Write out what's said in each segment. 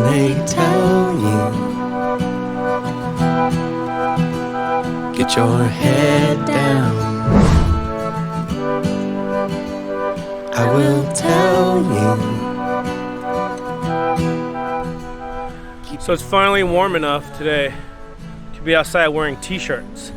they tell you, get your head down, I will tell you. So it's finally warm enough today to be outside wearing t-shirts.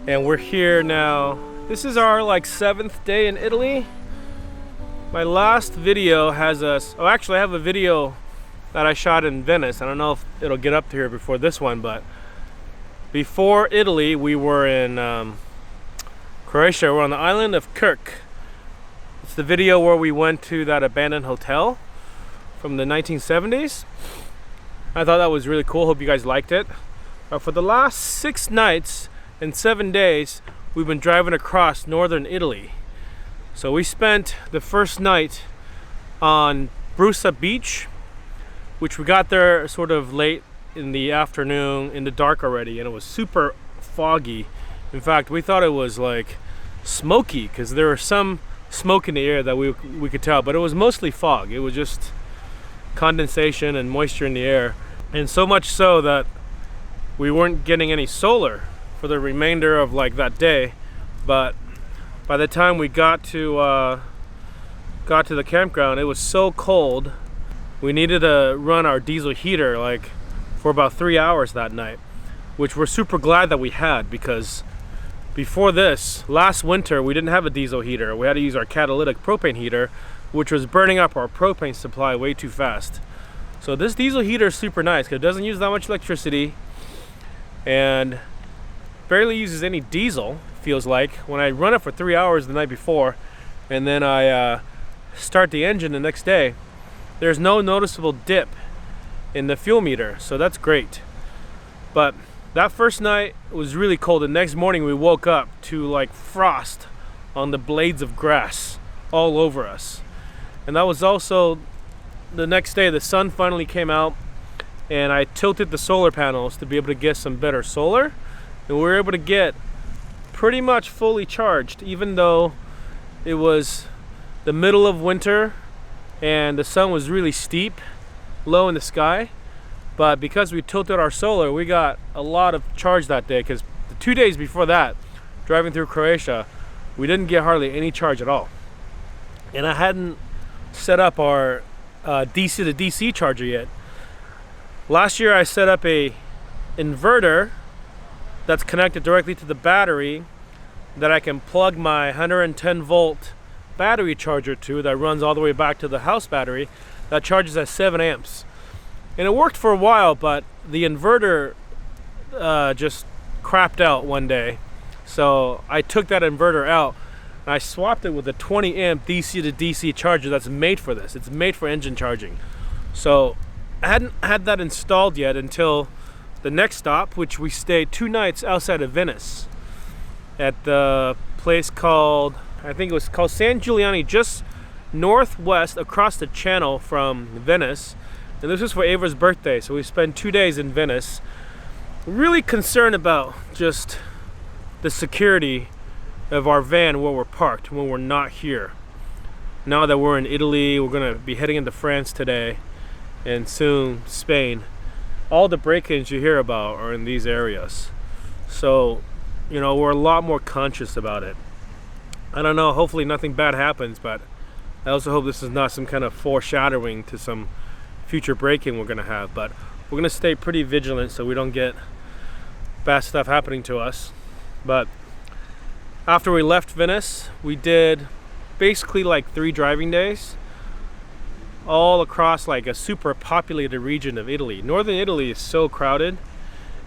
And we're here now. This is our like 7th day in Italy. My last video has us, oh actually I have a video that I shot in Venice. I don't know if it'll get up to here before this one, but before Italy we were in Croatia. We're on the island of Krk. It's the video where we went to that abandoned hotel from the 1970s. I thought that was really cool. Hope you guys liked it. For the last 6 nights and 7 days we've been driving across northern Italy. So we spent the first night on Brusa Beach, which we got there sort of late in the afternoon, in the dark already, and it was super foggy. In fact, we thought it was like smoky because there was some smoke in the air that we could tell, but it was mostly fog. It was just condensation and moisture in the air, and so much so that we weren't getting any solar for the remainder of like that day. But by the time we got to the campground, it was so cold we needed to run our diesel heater like for about 3 hours that night, which we're super glad that we had, because before this, last winter, we didn't have a diesel heater. We had to use our catalytic propane heater, which was burning up our propane supply way too fast. So this diesel heater is super nice because it doesn't use that much electricity and barely uses any diesel, feels like. When I run it for 3 hours the night before and then I start the engine the next day, there's no noticeable dip in the fuel meter, so that's great. But that first night was really cold. The next morning we woke up to like frost on the blades of grass all over us. And that was also the next day. The sun finally came out and I tilted the solar panels to be able to get some better solar, and we were able to get pretty much fully charged, even though it was the middle of winter and the sun was really steep low in the sky. But because we tilted our solar, we got a lot of charge that day, because the 2 days before that, driving through Croatia, we didn't get hardly any charge at all. And I hadn't set up our DC to DC charger yet. Last year I set up a inverter that's connected directly to the battery that I can plug my 110 volt battery charger to, that runs all the way back to the house battery that charges at 7 amps. And it worked for a while, but the inverter just crapped out one day. So I took that inverter out and I swapped it with a 20 amp DC to DC charger that's made for this. It's made for engine charging. So I hadn't had that installed yet until the next stop, which we stayed 2 nights outside of Venice at the place called, I think it was called San Giuliani, just northwest across the channel from Venice. And this was for Ava's birthday, so we spent 2 days in Venice. Really concerned about just the security of our van where we're parked when we're not here. Now that we're in Italy, we're gonna be heading into France today and soon Spain. All the break-ins you hear about are in these areas. So, you know, we're a lot more conscious about it. I don't know, hopefully nothing bad happens, but I also hope this is not some kind of foreshadowing to some future break-in we're gonna have. But we're gonna stay pretty vigilant so we don't get bad stuff happening to us. But after we left Venice, we did basically like 3 driving days all across like a super populated region of Italy. Northern Italy is so crowded.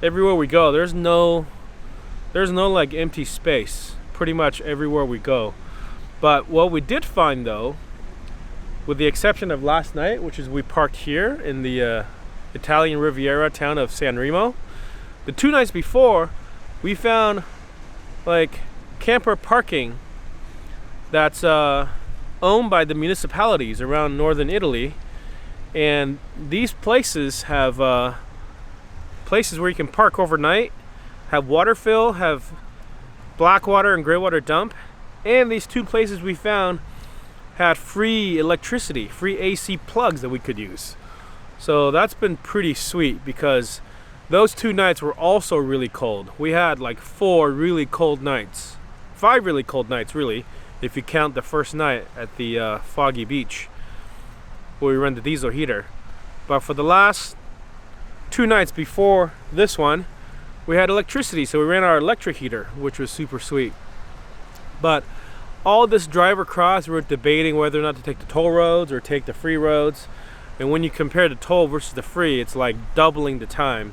Everywhere we go, there's no like empty space pretty much everywhere we go. But what we did find, though, with the exception of last night, which is we parked here in the Italian Riviera town of San Remo, the 2 nights before we found like camper parking that's owned by the municipalities around northern Italy, and these places have places where you can park overnight, have water fill, have black water and gray water dump, and these 2 places we found had free electricity, free AC plugs that we could use. So that's been pretty sweet because those 2 nights were also really cold. We had like 4 really cold nights. 5 really cold nights, really, if you count the first night at the foggy beach where we ran the diesel heater. But for the last 2 nights before this one, we had electricity, so we ran our electric heater, which was super sweet. But all this drive across, we were debating whether or not to take the toll roads or take the free roads. And when you compare the toll versus the free, it's like doubling the time.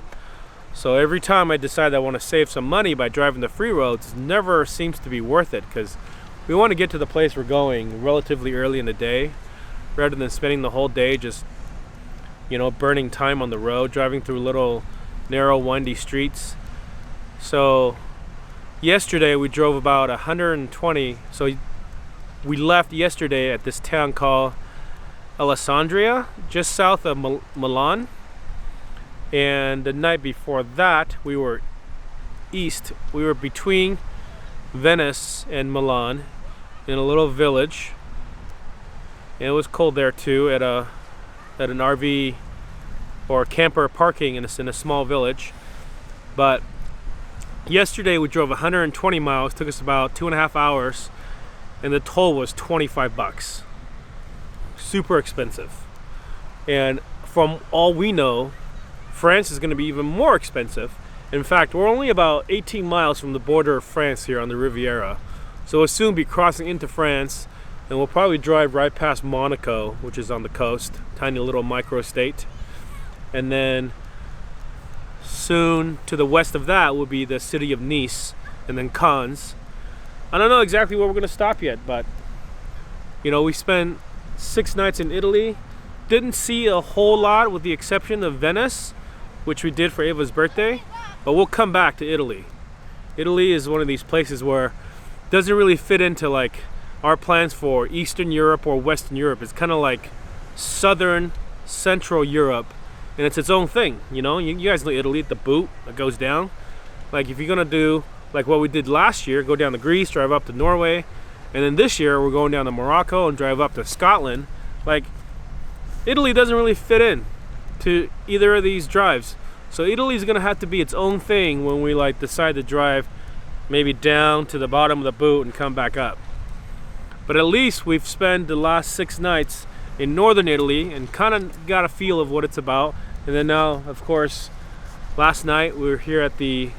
So every time I decide I want to save some money by driving the free roads, it never seems to be worth it because we want to get to the place we're going relatively early in the day rather than spending the whole day just, you know, burning time on the road, driving through little narrow windy streets. So yesterday we drove about 120. So we left yesterday at this town called Alessandria, just south of Milan. And the night before that we were east. We were between Venice and Milan in a little village. And it was cold there too at an RV or camper parking in a small village. But yesterday we drove 120 miles, took us about 2.5 hours, and the toll was $25. Super expensive. And from all we know, France is going to be even more expensive. In fact, we're only about 18 miles from the border of France here on the Riviera. So we'll soon be crossing into France, and we'll probably drive right past Monaco, which is on the coast, tiny little micro state. And then soon to the west of that will be the city of Nice, and then Cannes. I don't know exactly where we're going to stop yet, but you know, we spent 6 nights in Italy. Didn't see a whole lot with the exception of Venice, which we did for Ava's birthday, but we'll come back to Italy. Italy is one of these places where it doesn't really fit into like our plans for Eastern Europe or Western Europe. It's kind of like Southern Central Europe, and it's its own thing. You know, you guys know Italy, the boot that goes down. Like if you're gonna do like what we did last year, go down to Greece, drive up to Norway, and then this year we're going down to Morocco and drive up to Scotland. Like Italy doesn't really fit in to either of these drives. So Italy's gonna have to be its own thing when we like decide to drive maybe down to the bottom of the boot and come back up. But at least we've spent the last 6 nights in northern Italy and kind of got a feel of what it's about. And then now, of course, last night we were here at the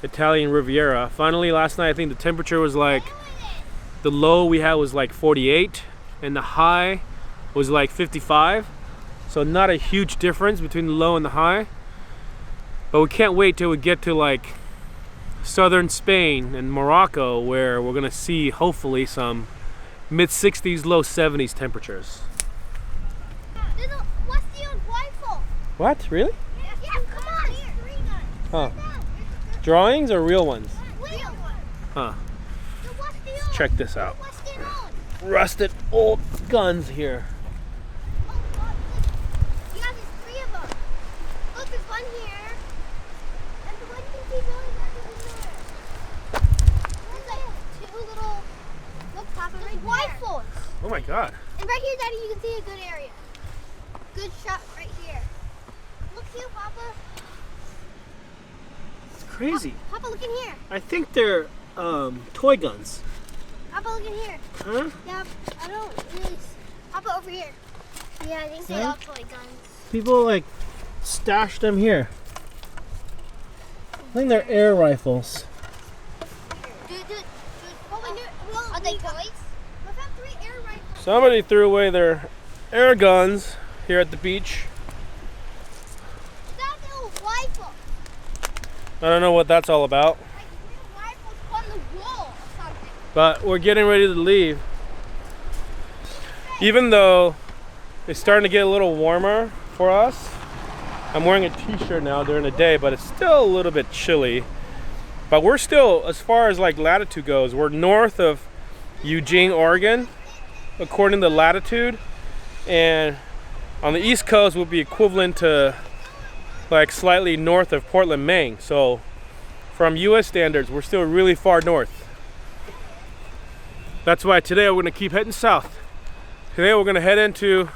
Italian Riviera. Finally, last night I think the temperature was like, the low we had was like 48 and the high was like 55. So not a huge difference between the low and the high. But we can't wait till we get to like southern Spain and Morocco, where we're gonna see hopefully some mid-60s, low 70s temperatures. What's the old rifle? What? Really? Yeah, come on. Huh. Drawings or real ones? Real one. Huh. Let's Check this out. What's the old? Rusted old guns here. You got these 3 of them. Look, there's one here. And the one you can see really back over there. There's like 2 little, look, Papa, right rifles. Oh my god. And right here, Daddy, you can see a good area. Good shot right here. Look here, Papa. It's crazy. Papa, look in here. I think they're toy guns. Papa, look in here. Huh? Yeah, I don't really. Papa, over here. Yeah, I think they Huh? are toy guns. People like stashed them here. I think they're air rifles. Dude. Are they toys? We found 3 air rifles. Somebody threw away their air guns here at the beach. That's a little rifle. I don't know what that's all about, Like real rifles on the wall or something. but we're getting ready to leave. Even though it's starting to get a little warmer for us. I'm wearing a t-shirt now during the day, but it's still a little bit chilly. But we're still, as far as like latitude goes, we're north of Eugene, Oregon, according to latitude. And on the East Coast would be equivalent to like slightly north of Portland, Maine. So from US standards, we're still really far north. That's why today we're gonna keep heading south. Today we're gonna head into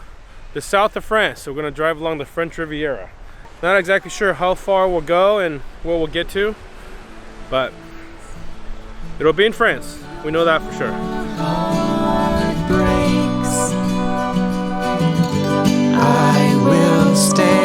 the south of France. So we're gonna drive along the French Riviera. Not exactly sure how far we'll go and what we'll get to, but it'll be in France. We know that for sure. Heart breaks. I will stay.